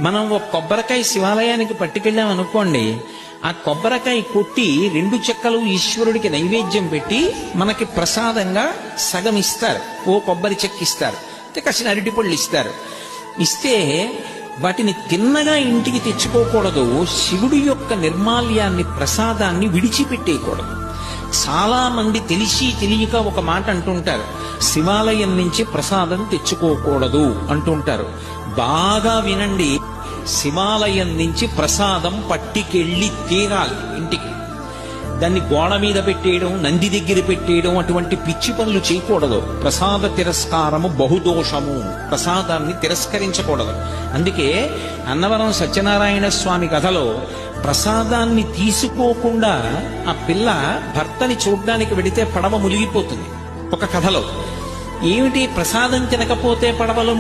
మనం ఒక కొబ్బరికాయ శివాలయానికి పట్టుకెళ్ళాం అనుకోండి, ఆ కొబ్బరికాయ కొట్టి 2 చెక్కలు ఈశ్వరుడికి నైవేద్యం పెట్టి మనకి ప్రసాదంగా సగం ఇస్తారు, ఓ కొబ్బరి చెక్క ఇస్తారు, కాసిన అరటిపళ్ళు ఇస్తారు. ఇస్తే వాటిని తిన్నగా ఇంటికి తెచ్చుకోకూడదు. శివుడి యొక్క నిర్మాల్యాన్ని, ప్రసాదాన్ని విడిచిపెట్టేయకూడదు. చాలా మంది తెలిసి తెలియక ఒక మాట అంటుంటారు, శివాలయం నుంచి ప్రసాదం తెచ్చుకోకూడదు అంటుంటారు. బాగా వినండి, శివాలయం నుంచి ప్రసాదం పట్టికెళ్ళి తీరాలి ఇంటికి. దాన్ని గోడ మీద పెట్టేయడం, నంది దగ్గర పెట్టేయడం, అటువంటి పిచ్చి పనులు చేయకూడదు. ప్రసాద తిరస్కారము బహుదోషము, ప్రసాదాన్ని తిరస్కరించకూడదు. అందుకే అన్నవరం సత్యనారాయణ స్వామి కథలో ప్రసాదాన్ని తీసుకోకుండా ఆ పిల్ల భర్తని చూడ్డానికి వెడితే పడవ మునిగిపోతుంది. ఒక కథలో ఏమిటి, ప్రసాదం తినకపోతే పడవలో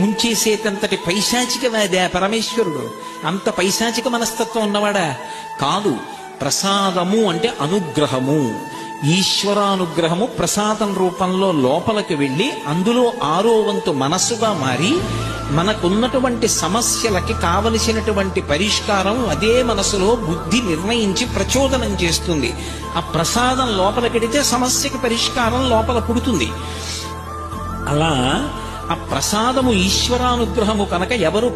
ముంచేసేటంతటి పైశాచికవాదా పరమేశ్వరుడు? అంత పైశాచిక మనస్తత్వం ఉన్నవాడా? కాదు. ప్రసాదము అంటే అనుగ్రహము, ఈశ్వరానుగ్రహము ప్రసాదం రూపంలో లోపలికి వెళ్ళి అందులో 6వ వంతు మనస్సుగా మారి మనకున్నటువంటి సమస్యలకి కావలసినటువంటి పరిష్కారం అదే మనసులో బుద్ధి నిర్ణయించి ప్రచోదనం చేస్తుంది. ఆ ప్రసాదం లోపలికెడితే సమస్యకి పరిష్కారం లోపల పుడుతుంది. అలా ఆ ప్రసాదము ఈశ్వరానుగ్రహము కనుక ఎవరు